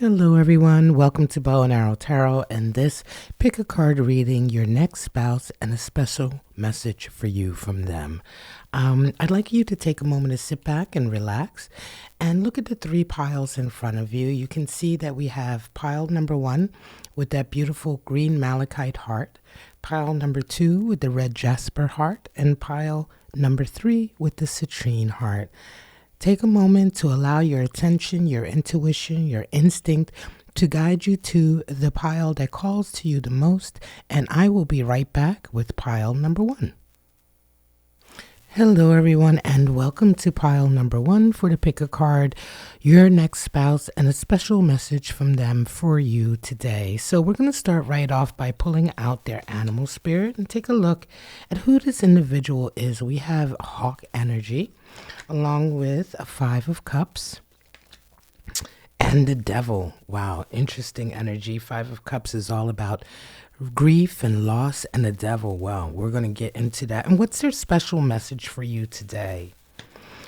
Hello, everyone. Welcome to Bow and Arrow Tarot and this pick a card reading, your next spouse, and a special message for you from them. I'd like you to take a moment to sit back and relax and look at the three piles in front of you. You can see that we have pile number 1 with that beautiful green malachite heart, pile number 2 with the red jasper heart, and pile number 3 with the citrine heart. Take a moment to allow your attention, your intuition, your instinct to guide you to the pile that calls to you the most, and I will be right back with pile number 1. Hello, everyone, and welcome to pile number 1 for the pick a card, your next spouse, and a special message from them for you today. So we're going to start right off by pulling out their animal spirit and take a look at who this individual is. We have hawk energy, along with a 5 of cups and the devil. Wow, interesting energy. 5 of cups is all about grief and loss, and the devil. Well, we're going to get into that. And what's their special message for you today?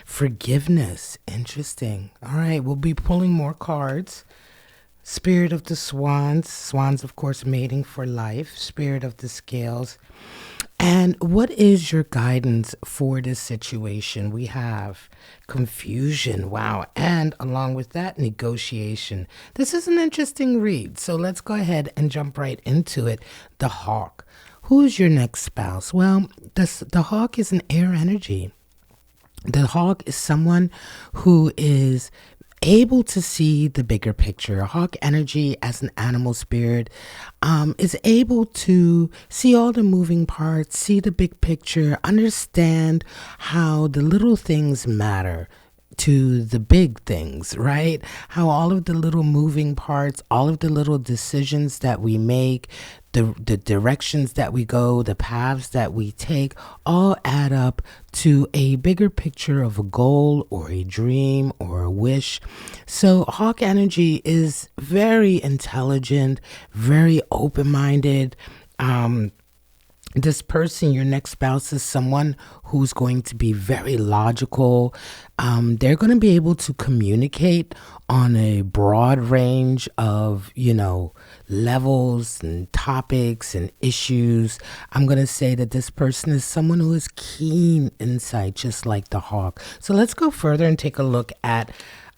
Forgiveness. Interesting. All right, we'll be pulling more cards. Spirit of the swans. Swans, of course, mating for life. Spirit of the scales. And what is your guidance for this situation? We have confusion, wow, and along with that, negotiation. This is an interesting read, so let's go ahead and jump right into it. The hawk. Who's your next spouse? Well, the hawk is an air energy. The hawk is someone who is able to see the bigger picture. Hawk energy as an animal spirit is able to see all the moving parts, see the big picture, understand how the little things matter to the big things, right? How all of the little moving parts, all of the little decisions that we make, the directions that we go, the paths that we take, all add up to a bigger picture of a goal or a dream or a wish. So hawk energy is very intelligent, very open-minded. This person, your next spouse, is someone who's going to be very logical. They're going to be able to communicate on a broad range of, levels and topics and issues. I'm going to say that this person is someone who has keen insight, just like the hawk. So let's go further and take a look at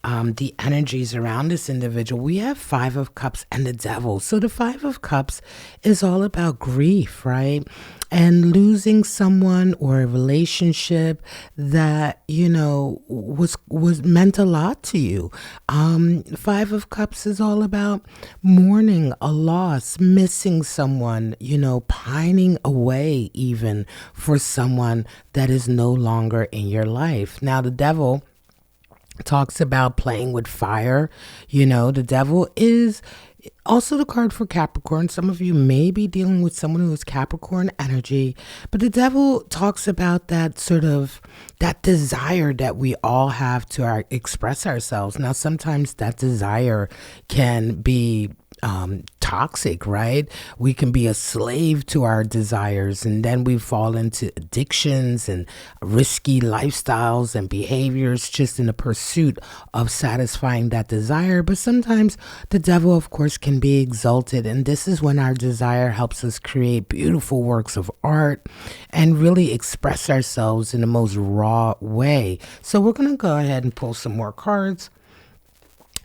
the energies around this individual. We have 5 of cups and the devil. So the 5 of cups is all about grief, right? And losing someone or a relationship that, was meant a lot to you. 5 of cups is all about mourning a loss, missing someone, pining away even for someone that is no longer in your life. Now, the devil talks about playing with fire. The devil is also the card for Capricorn. Some of you may be dealing with someone who is Capricorn energy, but the devil talks about that desire that we all have to express ourselves. Now, sometimes that desire can be toxic, right? We can be a slave to our desires, and then we fall into addictions and risky lifestyles and behaviors just in the pursuit of satisfying that desire. But sometimes the devil, of course, can be exalted, and this is when our desire helps us create beautiful works of art and really express ourselves in the most raw way. So we're going to go ahead and pull some more cards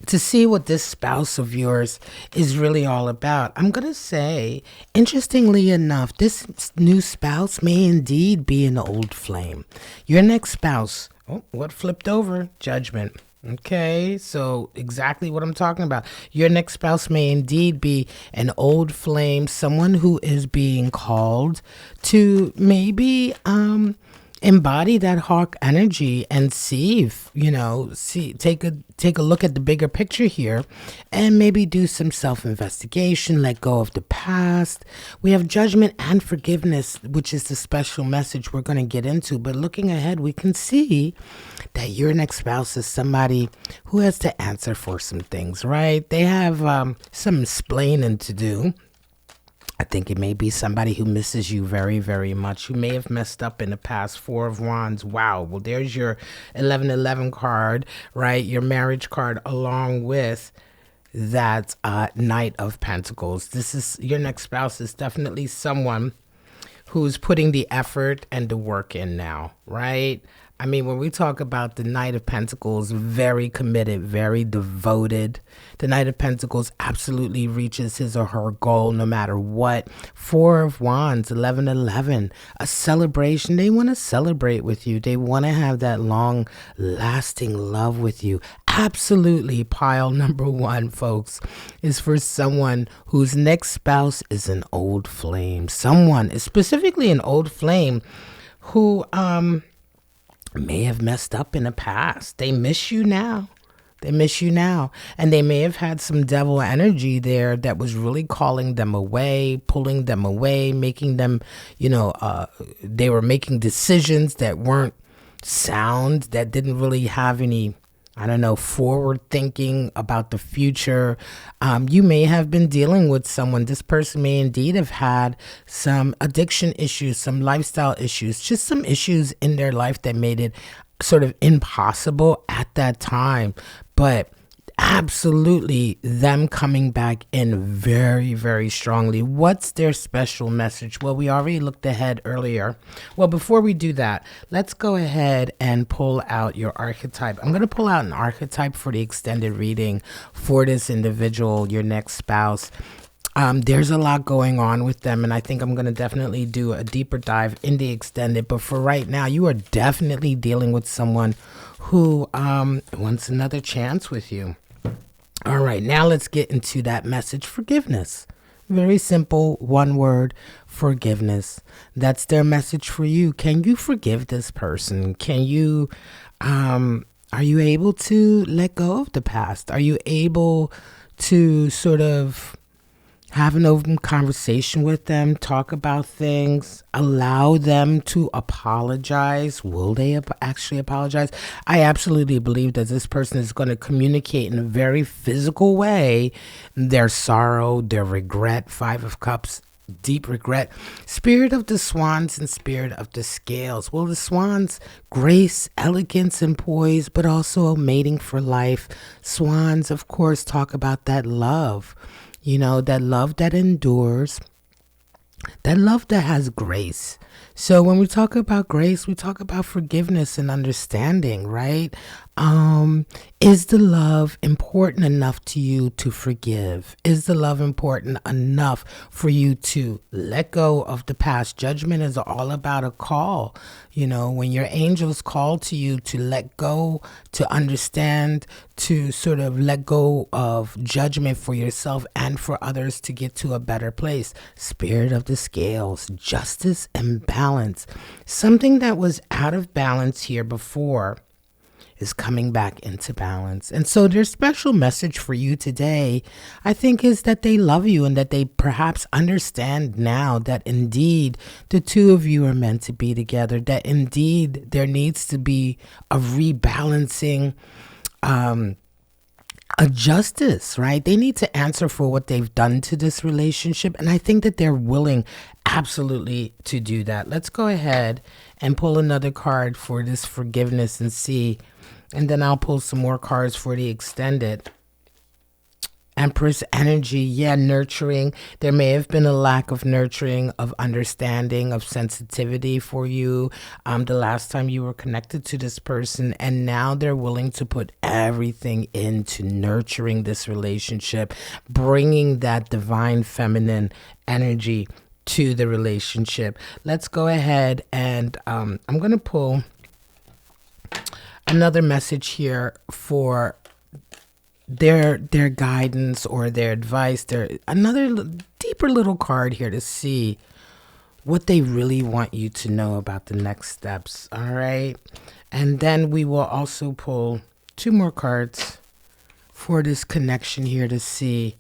to see what this spouse of yours is really all about. I'm going to say, interestingly enough, this new spouse may indeed be an old flame. Your next spouse, what flipped over? Judgment. Okay, so exactly what I'm talking about. Your next spouse may indeed be an old flame, someone who is being called to maybe embody that hawk energy and take a look at the bigger picture here and maybe do some self-investigation, let go of the past. We have judgment and forgiveness, which is the special message we're going to get into. But looking ahead, we can see that your next spouse is somebody who has to answer for some things, right? They have some explaining to do. I think it may be somebody who misses you very, very much, who may have messed up in the past. 4 of Wands. Wow. Well, there's your 1111 card, right? Your marriage card, along with that Knight of Pentacles. This is your next spouse is definitely someone who's putting the effort and the work in now, right? I mean, when we talk about the Knight of Pentacles, very committed, very devoted. The Knight of Pentacles absolutely reaches his or her goal no matter what. Four of Wands, 1111, a celebration. They want to celebrate with you. They want to have that long lasting love with you. Absolutely. Pile number one, folks, is for someone whose next spouse is an old flame. Someone, specifically an old flame, who may have messed up in the past. They miss you now. They miss you now. And they may have had some devil energy there that was really calling them away, pulling them away, making them, they were making decisions that weren't sound, that didn't really have any, forward thinking about the future. You may have been dealing with someone. This person may indeed have had some addiction issues, some lifestyle issues, just some issues in their life that made it sort of impossible at that time. But absolutely them coming back in very, very strongly. What's their special message? Well, we already looked ahead earlier. Well, before we do that, let's go ahead and pull out your archetype. I'm going to pull out an archetype for the extended reading for this individual, your next spouse. There's a lot going on with them, and I think I'm going to definitely do a deeper dive in the extended. But for right now, you are definitely dealing with someone who wants another chance with you. All right, now let's get into that message, forgiveness. Very simple, one word, forgiveness. That's their message for you. Can you forgive this person? Can you, are you able to let go of the past? Are you able to sort of have an open conversation with them, talk about things, allow them to apologize? Will they actually apologize? I absolutely believe that this person is going to communicate in a very physical way their sorrow, their regret. Five of Cups, deep regret. Spirit of the Swans and Spirit of the Scales. Well, the Swans, grace, elegance, and poise, but also a mating for life. Swans, of course, talk about that love. That love that endures, that love that has grace. So when we talk about grace, we talk about forgiveness and understanding, right? Is the love important enough to you to forgive? Is the love important enough for you to let go of the past? Judgment is all about a call. When your angels call to you to let go, to understand, to sort of let go of judgment for yourself and for others to get to a better place. Spirit of the Scales, justice and balance. Something that was out of balance here before is coming back into balance. And so their special message for you today, I think, is that they love you and that they perhaps understand now that indeed the two of you are meant to be together, that indeed there needs to be a rebalancing, a justice, right? They need to answer for what they've done to this relationship. And I think that they're willing absolutely to do that. Let's go ahead and pull another card for this forgiveness and see. And then I'll pull some more cards for the extended. Empress energy, nurturing. There may have been a lack of nurturing, of understanding, of sensitivity for you the last time you were connected to this person, and now they're willing to put everything into nurturing this relationship, bringing that divine feminine energy to the relationship. Let's go ahead and I'm going to pull another message here for their guidance or their advice. Another deeper little card here to see what they really want you to know about the next steps. All right. And then we will also pull two more cards for this connection here to see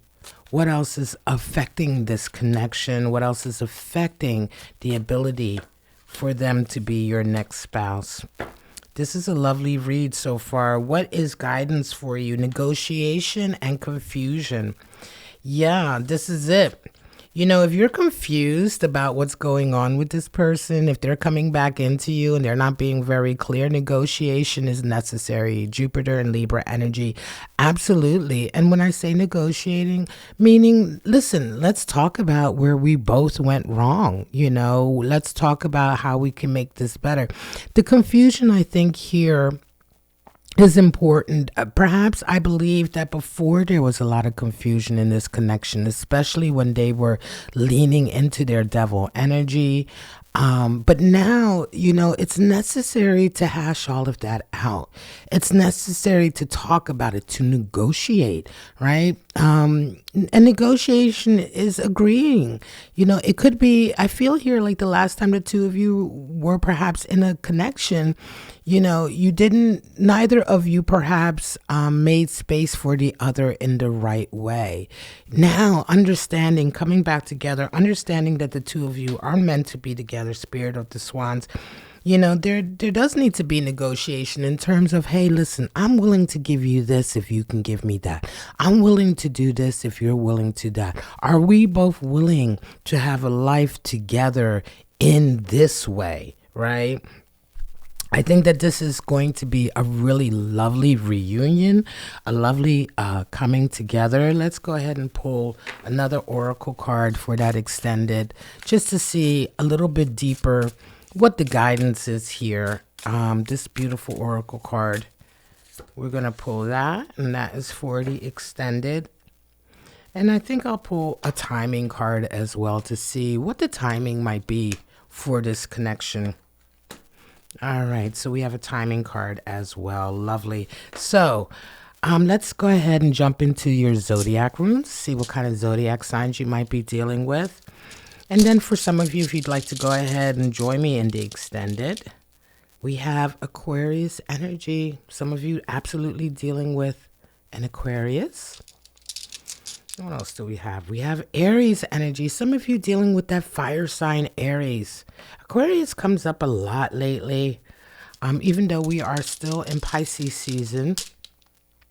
what else is affecting this connection, what else is affecting the ability for them to be your next spouse. This is a lovely read so far. What is guidance for you? Negotiation and confusion. Yeah, this is it. If you're confused about what's going on with this person, if they're coming back into you and they're not being very clear, negotiation is necessary. Jupiter and Libra energy, absolutely. And when I say negotiating, meaning, listen, let's talk about where we both went wrong. Let's talk about how we can make this better. The confusion, I think, here is important. Perhaps I believe that before there was a lot of confusion in this connection, especially when they were leaning into their devil energy. But now, it's necessary to hash all of that out. It's necessary to talk about it, to negotiate, right? And negotiation is agreeing. It could be, I feel here like the last time the two of you were perhaps in a connection, neither of you perhaps made space for the other in the right way. Now, coming back together, understanding that the two of you are meant to be together, Spirit of the Swans, there does need to be negotiation in terms of, hey, listen, I'm willing to give you this if you can give me that. I'm willing to do this if you're willing to that. Are we both willing to have a life together in this way, right? I think that this is going to be a really lovely reunion, a lovely coming together. Let's go ahead and pull another oracle card for that extended, just to see a little bit deeper what the guidance is here. This beautiful oracle card, we're going to pull that, and that is for the extended. And I think I'll pull a timing card as well to see what the timing might be for this connection. All right, so we have a timing card as well. Lovely. So let's go ahead and jump into your zodiac runes, see what kind of zodiac signs you might be dealing with. And then for some of you, if you'd like to go ahead and join me in the extended, we have Aquarius energy. Some of you absolutely dealing with an Aquarius. What else do we have? We have Aries energy. Some of you dealing with that fire sign Aries. Aquarius comes up a lot lately, even though we are still in Pisces season.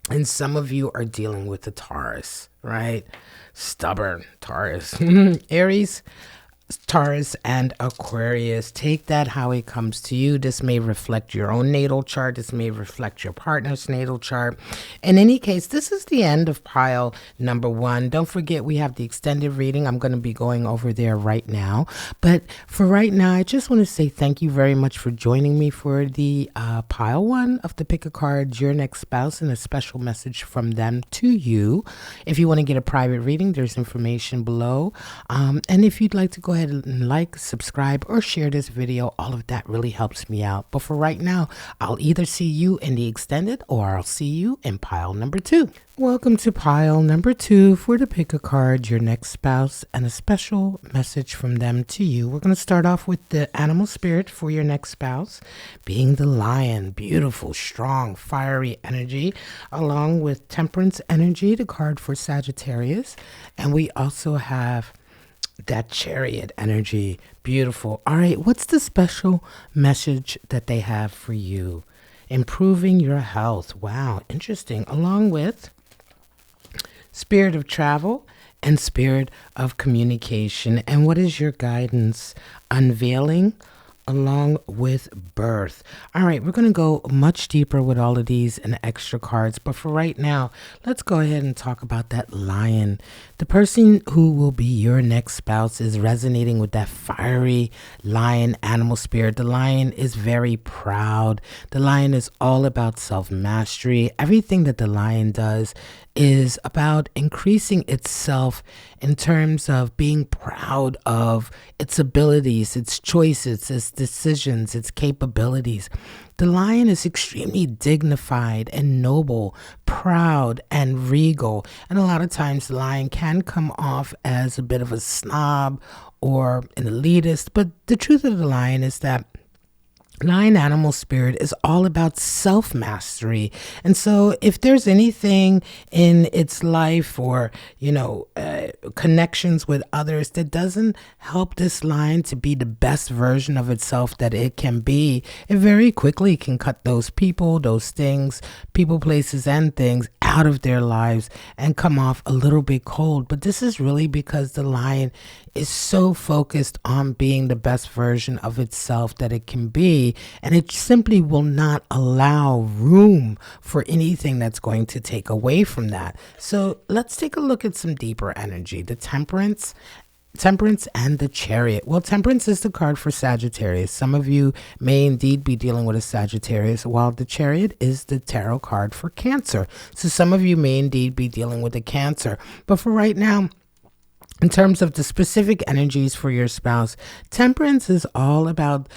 And some of you are dealing with the Taurus, right? Stubborn Taurus. Aries, Taurus, and Aquarius. Take that how it comes to you. This may reflect your own natal chart. This may reflect your partner's natal chart. In any case, this is the end of pile number 1. Don't forget, we have the extended reading. I'm going to be going over there right now. But for right now, I just want to say thank you very much for joining me for the pile 1 of the Pick a Card, Your Next Spouse, and a special message from them to you. If you want to get a private reading, there's information below. And if you'd like to go ahead and like, subscribe, or share this video, all of that really helps me out. But for right now, I'll either see you in the extended or I'll see you in pile number 2. Welcome to pile number 2 for the Pick a Card, Your Next Spouse, and a special message from them to you. We're going to start off with the animal spirit for your next spouse, being the lion. Beautiful, strong, fiery energy, along with temperance energy, the card for Sagittarius. And we also have that chariot energy. Beautiful. All right, what's the special message that they have for you? Improving your health. Wow, interesting. Along with spirit of travel and spirit of communication. And what is your guidance? Unveiling along with birth. All right, we're going to go much deeper with all of these and extra cards. But for right now, let's go ahead and talk about that lion. The person who will be your next spouse is resonating with that fiery lion animal spirit. The lion is very proud. The lion is all about self-mastery. Everything that the lion does is about increasing itself in terms of being proud of its abilities, its choices, its decisions, its capabilities. The lion is extremely dignified and noble, proud and regal. And a lot of times the lion can come off as a bit of a snob or an elitist. But the truth of the lion is that lion animal spirit is all about self-mastery. And so if there's anything in its life or, connections with others that doesn't help this lion to be the best version of itself that it can be, it very quickly can cut those people, those things, people, places, and things out of their lives and come off a little bit cold. But this is really because the lion is so focused on being the best version of itself that it can be, and it simply will not allow room for anything that's going to take away from that. So let's take a look at some deeper energy. The Temperance and the Chariot. Well, Temperance is the card for Sagittarius. Some of you may indeed be dealing with a Sagittarius, while the Chariot is the tarot card for Cancer. So some of you may indeed be dealing with a Cancer. But for right now, in terms of the specific energies for your spouse, Temperance is all about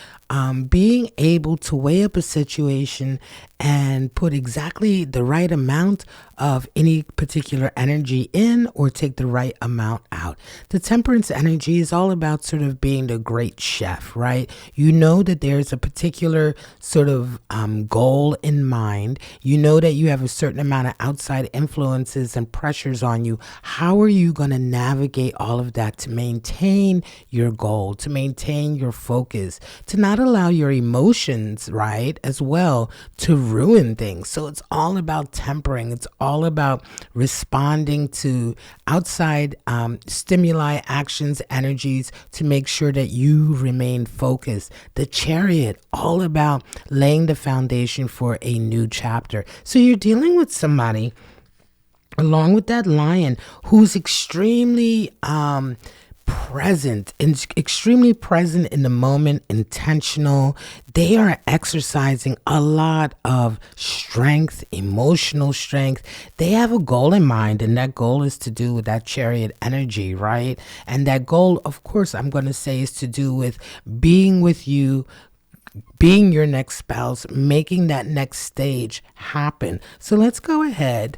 being able to weigh up a situation and put exactly the right amount of any particular energy in, or take the right amount out. The Temperance energy is all about sort of being the great chef, right? You know that there's a particular sort of goal in mind. You know that you have a certain amount of outside influences and pressures on you. How are you going to navigate all of that to maintain your goal, to maintain your focus, to not allow your emotions, right, as well, to ruin things? So it's all about tempering. It's all about responding to outside stimuli, actions, energies to make sure that you remain focused. The Chariot, all about laying the foundation for a new chapter. So you're dealing with somebody, along with that lion, who's extremely present and extremely present in the moment, intentional. They are exercising a lot of strength, emotional strength. They have a goal in mind, and that goal is to do with that Chariot energy, right? And that goal, of course, I'm going to say, is to do with being with you, being your next spouse, making that next stage happen. So let's go ahead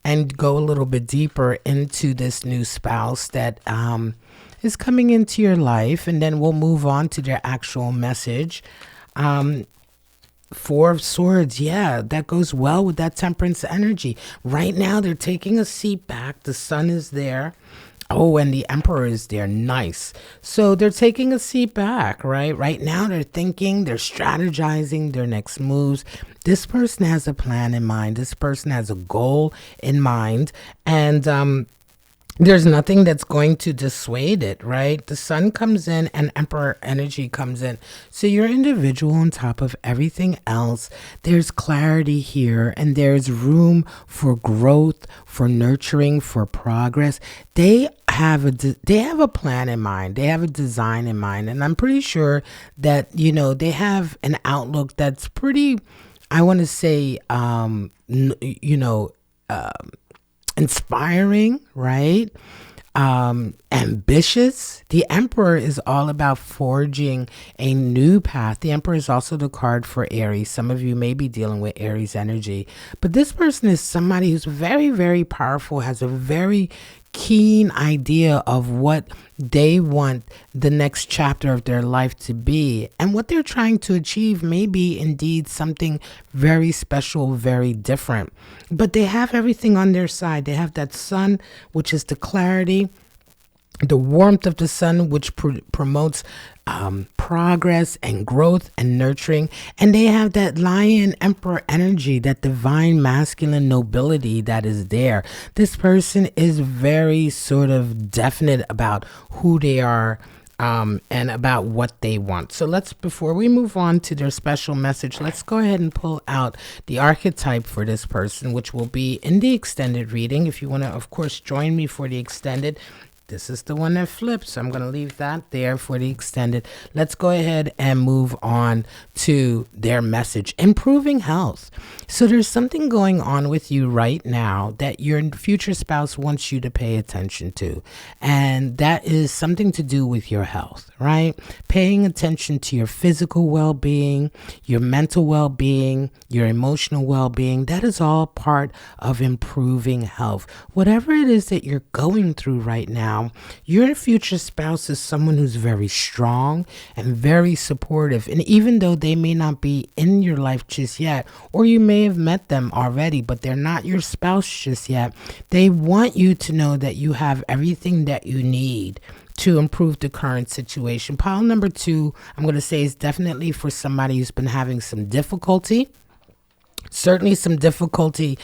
and go a little bit deeper into this new spouse that is coming into your life, and then we'll move on to their actual message. Four of Swords, yeah, that goes well with that Temperance energy. Right now, they're taking a seat back. The Sun is there. Oh, and the Emperor is there. Nice. So they're taking a seat back, right? Right now, they're thinking, they're strategizing their next moves. This person has a plan in mind. This person has a goal in mind. And there's nothing that's going to dissuade it, right? The Sun comes in and Emperor energy comes in. So you're individual on top of everything else. There's clarity here, and there's room for growth, for nurturing, for progress. They have a plan in mind. They have a design in mind. And I'm pretty sure that, you know, they have an outlook that's pretty, I want to say, inspiring, right? Ambitious. The Emperor is all about forging a new path. The Emperor is also the card for Aries. Some of you may be dealing with Aries energy, but this person is somebody who's very, very powerful, has a very keen idea of what they want the next chapter of their life to be, and what they're trying to achieve may be indeed something very special, very different. But they have everything on their side. They have that Sun, which is the clarity, the warmth of the Sun, which promotes progress and growth and nurturing. And they have that Lion Emperor energy, that divine masculine nobility that is there. This person is very sort of definite about who they are, and about what they want. So before we move on to their special message, let's go ahead and pull out the archetype for this person, which will be in the extended reading. If you want to, of course, join me for the extended, this is the one that flips. So I'm going to leave that there for the extended. Let's go ahead and move on to their message. Improving health. So there's something going on with you right now that your future spouse wants you to pay attention to. And that is something to do with your health, right? Paying attention to your physical well-being, your mental well-being, your emotional well-being. That is all part of improving health. Whatever it is that you're going through right now, now, your future spouse is someone who's very strong and very supportive. And even though they may not be in your life just yet, or you may have met them already, but they're not your spouse just yet, they want you to know that you have everything that you need to improve the current situation. Pile number 2, I'm going to say, is definitely for somebody who's been having some difficulty. Certainly some difficulty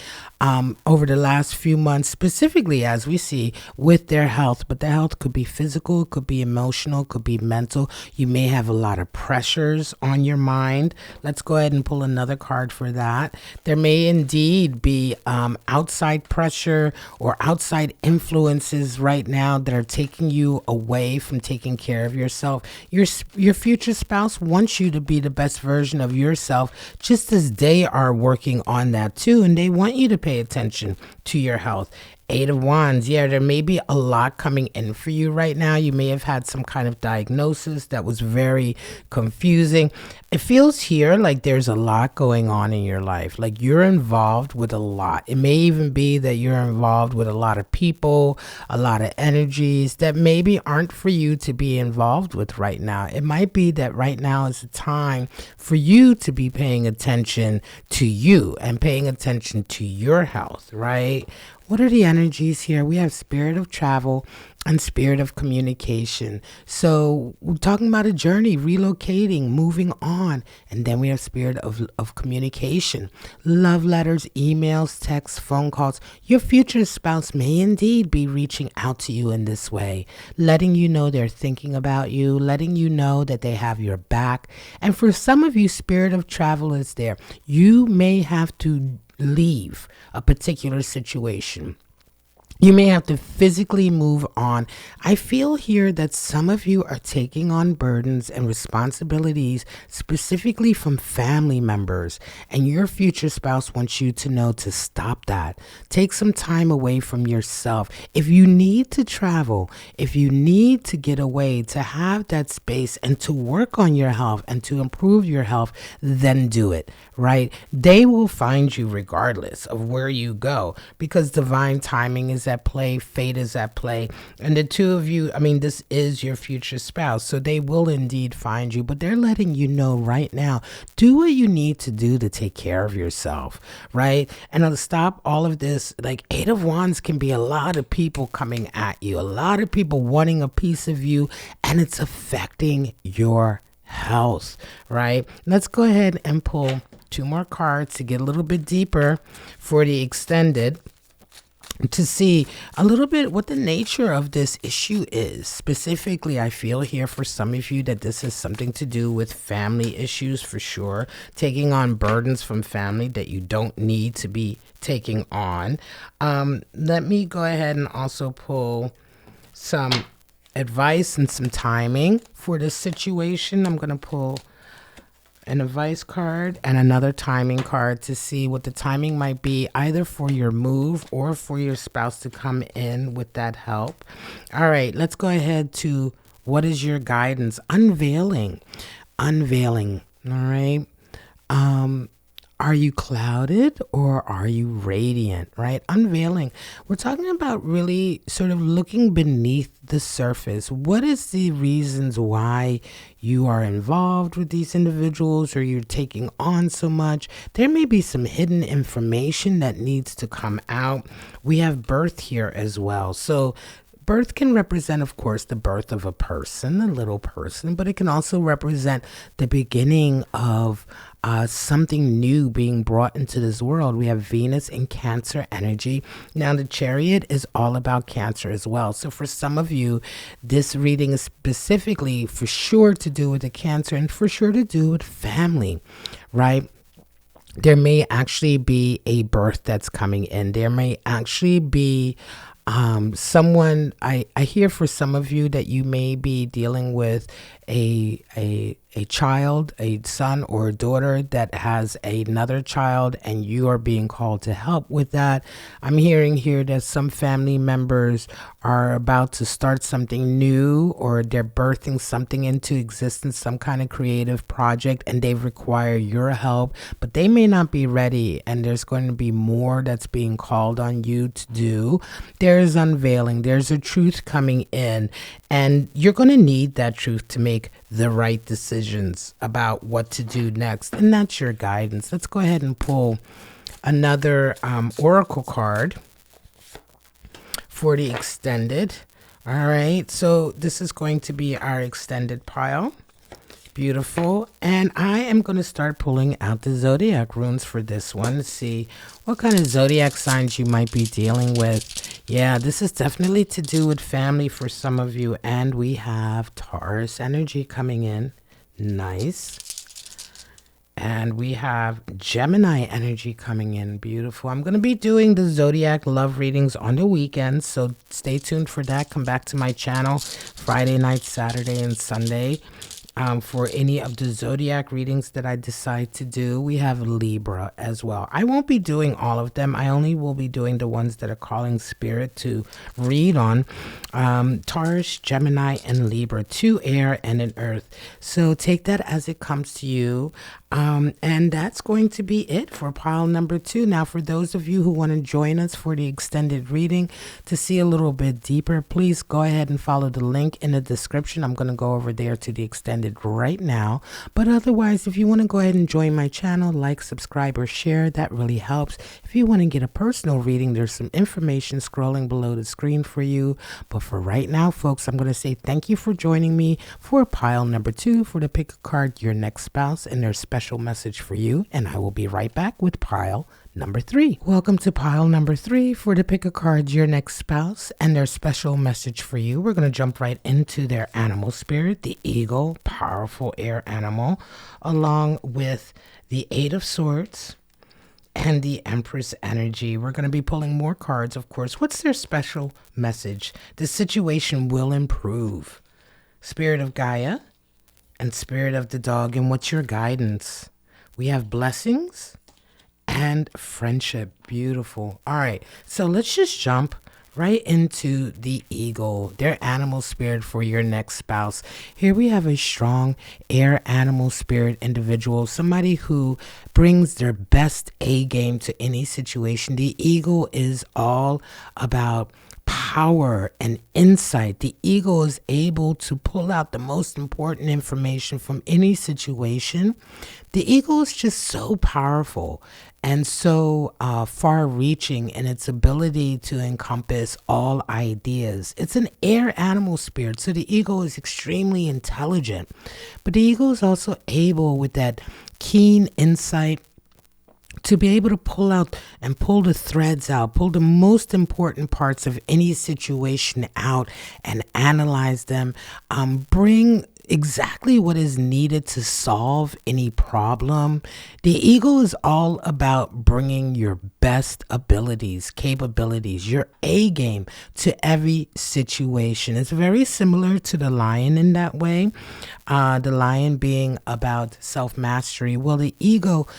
over the last few months, specifically as we see with their health. But the health could be physical, could be emotional, could be mental. You may have a lot of pressures on your mind. Let's go ahead and pull another card for that. There may indeed be outside pressure or outside influences right now that are taking you away from taking care of yourself. Your future spouse wants you to be the best version of yourself, just as they are working on that too, and they want you to pay attention to your health. 8 of Wands. Yeah, there may be a lot coming in for you right now. You may have had some kind of diagnosis that was very confusing. It feels here like there's a lot going on in your life. Like you're involved with a lot. It may even be that you're involved with a lot of people, a lot of energies that maybe aren't for you to be involved with right now. It might be that right now is the time for you to be paying attention to you and paying attention to your health, right? What are the energies here? We have spirit of travel and spirit of communication. So we're talking about a journey, relocating, moving on. And then we have spirit of communication, love letters, emails, texts, phone calls. Your future spouse may indeed be reaching out to you in this way, letting you know they're thinking about you, letting you know that they have your back. And for some of you, spirit of travel is there. You may have to leave a particular situation. You may have to physically move on. I feel here that some of you are taking on burdens and responsibilities specifically from family members, and your future spouse wants you to know to stop that. Take some time away from yourself. If you need to travel, if you need to get away, to have that space and to work on your health and to improve your health, then do it, right? They will find you regardless of where you go, because divine timing is at play, fate is at play, and the two of you, this is your future spouse, so they will indeed find you, but they're letting you know right now, do what you need to do to take care of yourself, right? And to stop all of this, like 8 of Wands can be a lot of people coming at you, a lot of people wanting a piece of you, and it's affecting your health, right? Let's go ahead and pull 2 more cards to get a little bit deeper for the extended, to see a little bit what the nature of this issue is. Specifically, I feel here for some of you that this has something to do with family issues for sure, taking on burdens from family that you don't need to be taking on. Let me go ahead and also pull some advice and some timing for this situation. I'm going to pull an advice card and another timing card to see what the timing might be, either for your move or for your spouse to come in with that help. All right, let's go ahead to what is your guidance? Unveiling. All right. Are you clouded or are you radiant, right? Unveiling. We're talking about really sort of looking beneath the surface. What is the reasons why you are involved with these individuals or you're taking on so much? There may be some hidden information that needs to come out. We have birth here as well. So birth can represent, of course, the birth of a person, a little person, but it can also represent the beginning of something new being brought into this world. We have Venus in Cancer energy. Now, the Chariot is all about Cancer as well. So for some of you, this reading is specifically for sure to do with the Cancer and for sure to do with family, right? There may actually be a birth that's coming in. There may actually be someone, I hear for some of you that you may be dealing with a a child, a son or a daughter that has another child, and you are being called to help with that. I'm hearing here that some family members are about to start something new, or they're birthing something into existence, some kind of creative project, and they require your help, but they may not be ready, and there's going to be more that's being called on you to do. There's unveiling, there's a truth coming in, and you're going to need that truth to make the right decisions about what to do next. And that's your guidance. Let's go ahead and pull another oracle card for the extended. All right, so this is going to be our extended pile. Beautiful. And I am going to start pulling out the zodiac runes for this one to see what kind of zodiac signs you might be dealing with. Yeah, this is definitely to do with family for some of you. And we have Taurus energy coming in. Nice. And we have Gemini energy coming in. Beautiful. I'm going to be doing the zodiac love readings on the weekends, so stay tuned for that. Come back to my channel Friday night, Saturday, and Sunday. For any of the zodiac readings that I decide to do. We have Libra as well. I won't be doing all of them. I only will be doing the ones that are calling spirit to read on. Taurus, Gemini, and Libra, 2 air and an earth. So take that as it comes to you. And that's going to be it for pile number 2. Now, for those of you who want to join us for the extended reading to see a little bit deeper, please go ahead and follow the link in the description. I'm going to go over there to the extended right now. But otherwise, if you want to go ahead and join my channel, like, subscribe, or share, that really helps. If you want to get a personal reading, there's some information scrolling below the screen for you. But for right now, folks, I'm going to say thank you for joining me for pile number 2 for the pick a card, your next spouse, and their special message for you. And I will be right back with pile number 3. Welcome to pile number 3 for the pick a card, your next spouse, and their special message for you. We're going to jump right into their animal spirit, the eagle, powerful air animal, along with the 8 of swords and the Empress energy. We're going to be pulling more cards, of course. What's their special message? The situation will improve. Spirit of Gaia and spirit of the dog. And what's your guidance? We have blessings and friendship. Beautiful. All right, so let's just jump right into the eagle, their animal spirit for your next spouse. Here we have a strong air animal spirit individual, somebody who brings their best A game to any situation. The eagle is all about power and insight. The eagle is able to pull out the most important information from any situation. The eagle is just so powerful and so far-reaching in its ability to encompass all ideas. It's an air animal spirit, so the eagle is extremely intelligent. But the eagle is also able, with that keen insight, to be able to pull out and pull the threads out, pull the most important parts of any situation out and analyze them, bring exactly what is needed to solve any problem. The eagle is all about bringing your best abilities, capabilities, your A game to every situation. It's very similar to the lion in that way. The lion being about self-mastery. Well, the eagle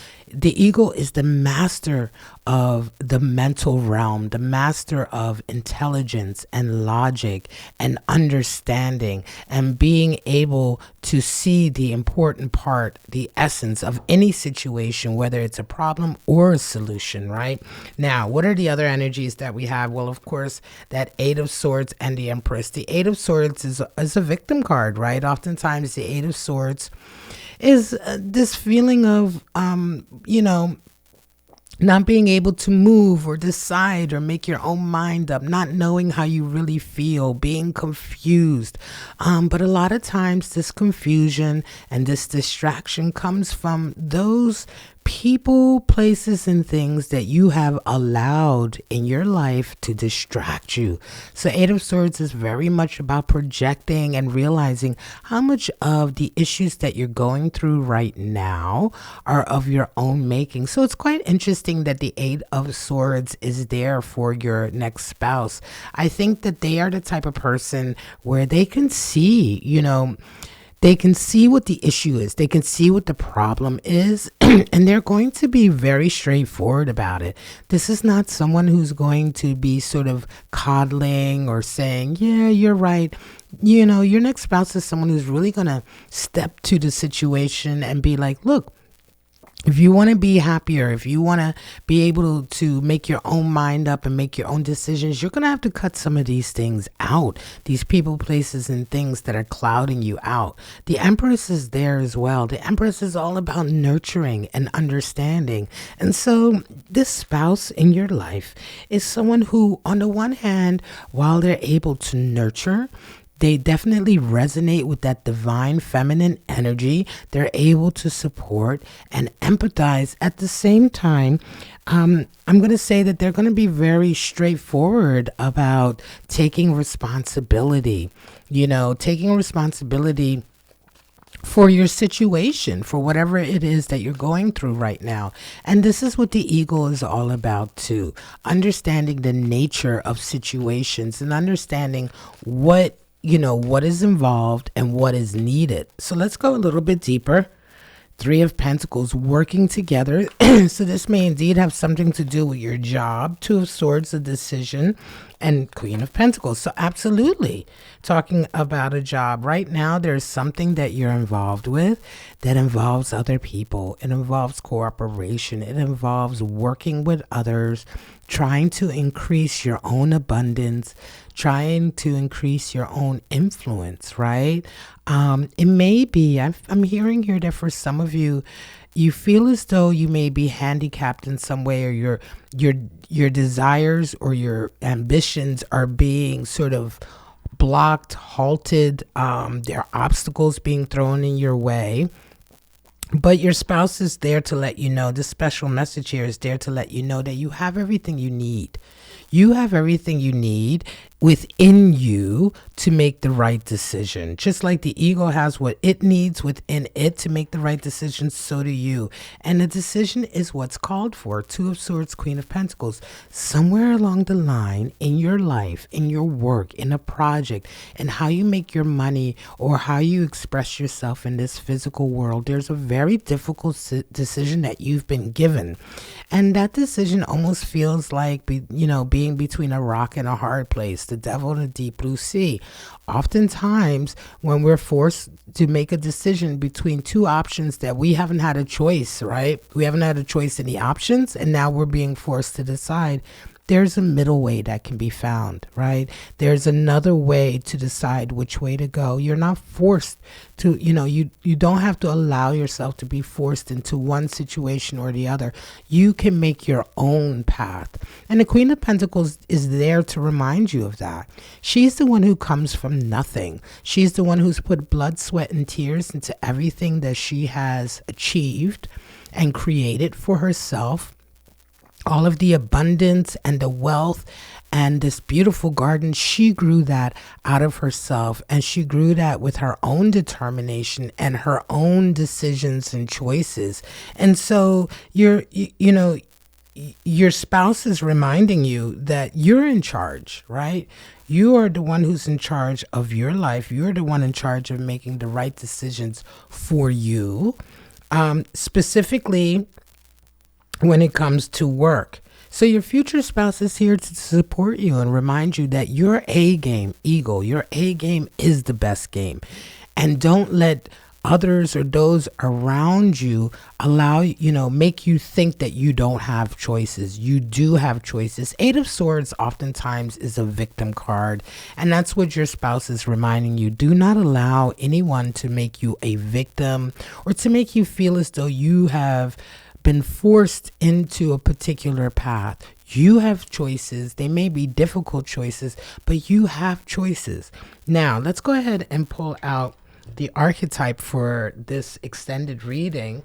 is the master of the mental realm, the master of intelligence and logic and understanding, and being able to see the important part, the essence of any situation, whether it's a problem or a solution, right? Now, what are the other energies that we have? Well, of course, that 8 of swords and the Empress. The 8 of swords is a victim card, right? Oftentimes the 8 of swords is this feeling of, not being able to move or decide or make your own mind up, not knowing how you really feel, being confused. But a lot of times this confusion and this distraction comes from those people, places, and things that you have allowed in your life to distract you. So 8 of Swords is very much about projecting and realizing how much of the issues that you're going through right now are of your own making. So it's quite interesting that the 8 of Swords is there for your next spouse. I think that they are the type of person where they can see, They can see what the issue is. They can see what the problem is, and they're going to be very straightforward about it. This is not someone who's going to be sort of coddling or saying, yeah, you're right. You know, your next spouse is someone who's really going to step to the situation and be like, look, if you want to be happier, if you want to be able to make your own mind up and make your own decisions, you're going to have to cut some of these things out. These people, places, and things that are clouding you out. The Empress is there as well. The Empress is all about nurturing and understanding. And so this spouse in your life is someone who, on the one hand, while they're able to nurture, they definitely resonate with that divine feminine energy. They're able to support and empathize. At the same time, I'm going to say that they're going to be very straightforward about taking responsibility, taking responsibility for your situation, for whatever it is that you're going through right now. And this is what the eagle is all about too. Understanding the nature of situations and understanding what is involved and what is needed. So let's go a little bit deeper. Three of Pentacles, working together. So this may indeed have something to do with your job. Two of Swords, a decision. And Queen of Pentacles. So absolutely talking about a job. Right now, there's something that you're involved with that involves other people. It involves cooperation. It involves working with others, trying to increase your own abundance, trying to increase your own influence, right? It may be, I'm hearing here that for some of you, you feel as though you may be handicapped in some way, or your desires or your ambitions are being sort of blocked, halted. There are obstacles being thrown in your way. But your spouse is there to let you know, this special message here is there to let you know that you have everything you need. You have everything you need within you to make the right decision. Just like the eagle has what it needs within it to make the right decision, so do you. And the decision is what's called for. Two of Swords, Queen of Pentacles. Somewhere along the line in your life, in your work, in a project, and how you make your money or how you express yourself in this physical world, there's a very difficult decision that you've been given. And that decision almost feels like, being between a rock and a hard place, the devil and the deep blue sea. Oftentimes, when we're forced to make a decision between two options that we haven't had a choice, right? We haven't had a choice in the options, and now we're being forced to decide. There's a middle way that can be found, right? There's another way to decide which way to go. You're not forced to, you don't have to allow yourself to be forced into one situation or the other. You can make your own path. And the Queen of Pentacles is there to remind you of that. She's the one who comes from nothing. She's the one who's put blood, sweat, and tears into everything that she has achieved and created for herself. All of the abundance and the wealth and this beautiful garden, she grew that out of herself, and she grew that with her own determination and her own decisions and choices. And so your spouse is reminding you that you're in charge, right? You are the one who's in charge of your life. You're the one in charge of making the right decisions for you. Specifically, when it comes to work. So your future spouse is here to support you and remind you that your A game, eagle, your A game is the best game. And don't let others or those around you make you think that you don't have choices. You do have choices. Eight of Swords oftentimes is a victim card. And that's what your spouse is reminding you. Do not allow anyone to make you a victim or to make you feel as though you have been forced into a particular path. You have choices. They may be difficult choices, but you have choices. Now, let's go ahead and pull out the archetype for this extended reading.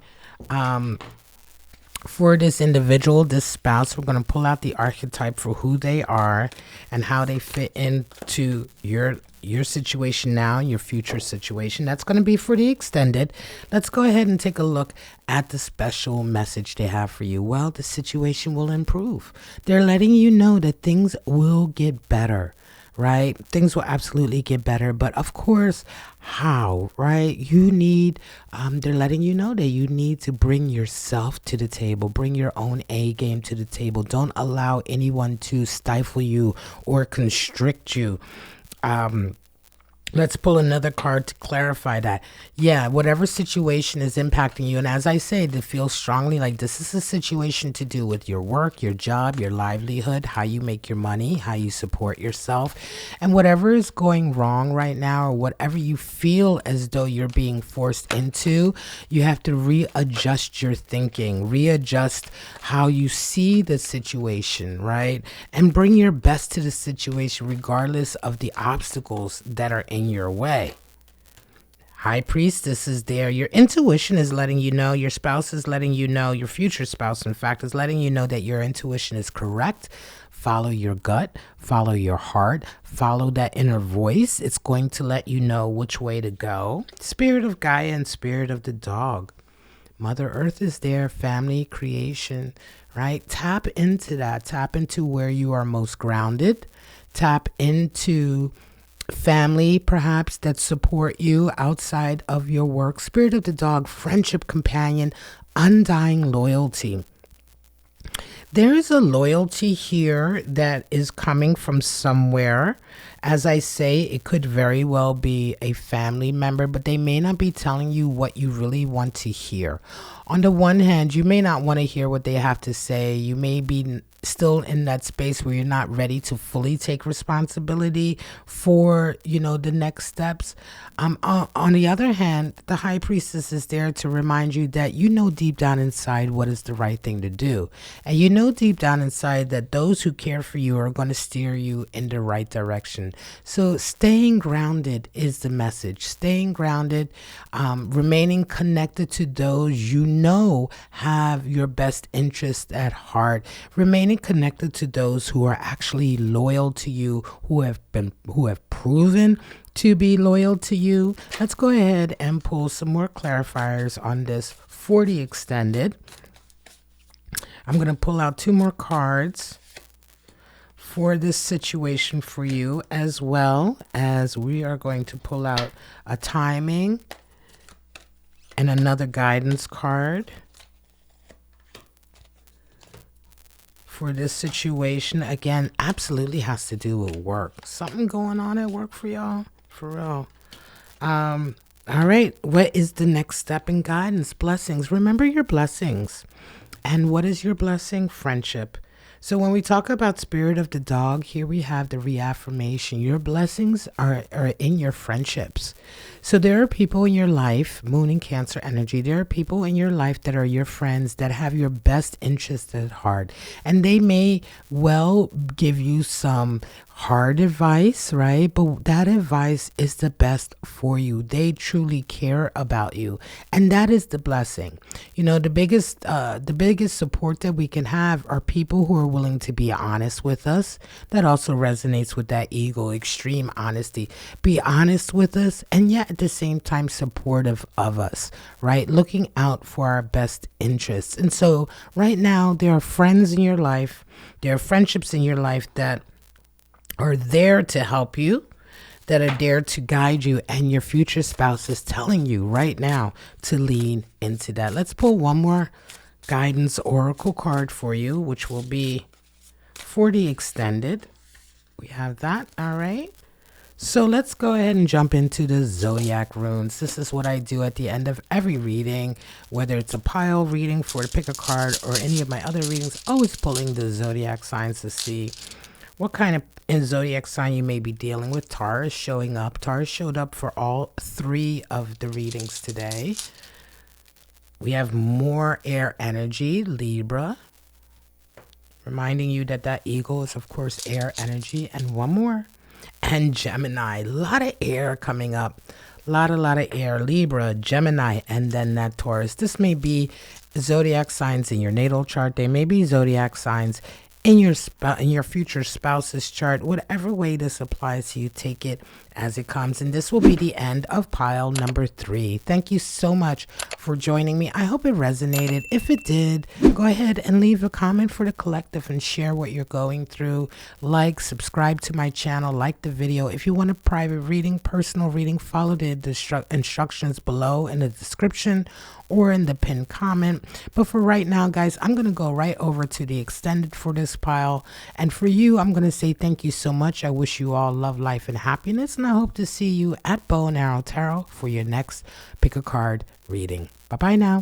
For this individual, this spouse, we're going to pull out the archetype for who they are and how they fit into your situation now, your future situation. That's going to be for the extended. Let's go ahead and take a look at the special message they have for you. Well, the situation will improve. They're letting you know that things will get better, right? Things will absolutely get better. But of course, how, right? You need, they're letting you know that you need to bring yourself to the table, bring your own A game to the table. Don't allow anyone to stifle you or constrict you. Let's pull another card to clarify that. Yeah, whatever situation is impacting you, and as I say, to feel strongly like this is a situation to do with your work, your job, your livelihood, how you make your money, how you support yourself, and whatever is going wrong right now, or whatever you feel as though you're being forced into, you have to readjust your thinking, readjust how you see the situation, right? And bring your best to the situation regardless of the obstacles that are in your way. High Priestess is there. Your intuition is letting you know, your spouse is letting you know, your future spouse, in fact, is letting you know that your intuition is correct. Follow your gut, follow your heart, follow that inner voice. It's going to let you know which way to go. Spirit of Gaia and Spirit of the Dog. Mother Earth is there, family, creation, right? Tap into that. Tap into where you are most grounded. Tap into family, perhaps, that support you outside of your work. Spirit of the Dog, friendship, companion, undying loyalty. There is a loyalty here that is coming from somewhere. As I say, it could very well be a family member, but they may not be telling you what you really want to hear. On the one hand, you may not want to hear what they have to say. You may be still in that space where you're not ready to fully take responsibility for, the next steps. On the other hand, the High Priestess is there to remind you that deep down inside what is the right thing to do. And deep down inside that those who care for you are going to steer you in the right direction. So staying grounded is the message. Staying grounded, remaining connected to those have your best interest at heart. Remaining connected to those who are actually loyal to you, who have proven to be loyal to you. Let's go ahead and pull some more clarifiers on this 40 extended. I'm going to pull out 2 more cards for this situation for you, as well as we are going to pull out a timing and another guidance card for this situation. Again, absolutely has to do with work. Something going on at work for y'all, for real. All right, what is the next step in guidance? Blessings. Remember your blessings. And what is your blessing? Friendship. So when we talk about Spirit of the Dog, here we have the reaffirmation. Your blessings are in your friendships. So there are people in your life, Moon and Cancer energy, there are people in your life that are your friends that have your best interest at heart. And they may well give you some hard advice, right? But that advice is the best for you. They truly care about you. And that is the blessing. The biggest support that we can have are people who are willing to be honest with us. That also resonates with that ego, extreme honesty. Be honest with us, and yet at the same time supportive of us, right? Looking out for our best interests. And so right now, there are friends in your life, there are friendships in your life that are there to help you, that are there to guide you, and your future spouse is telling you right now to lean into that. Let's pull one more guidance oracle card for you, which will be 40 extended. We have that. All right. So let's go ahead and jump into the Zodiac runes. This is what I do at the end of every reading, whether it's a pile reading for to pick a card or any of my other readings, always pulling the Zodiac signs to see what kind of Zodiac sign you may be dealing with. Taurus showing up. Taurus showed up for all 3 of the readings today. We have more air energy, Libra, reminding you that eagle is, of course, air energy. And one more. And Gemini, a lot of air coming up. A lot of air. Libra, Gemini, and then that Taurus. This may be zodiac signs in your natal chart. They may be zodiac signs in your future spouse's chart. Whatever way this applies to you, take it as it comes. And this will be the end of pile number 3. Thank you so much for joining me. I hope it resonated. If it did, go ahead and leave a comment for the collective and share what you're going through. Like, subscribe to my channel, like the video. If you want a private reading, personal reading, follow the instructions below in the description or in the pinned comment. But for right now, guys, I'm going to go right over to the extended for this pile. And for you, I'm going to say thank you so much. I wish you all love, life, and happiness. And I hope to see you at Bow and Arrow Tarot for your next pick a card reading. Bye-bye now.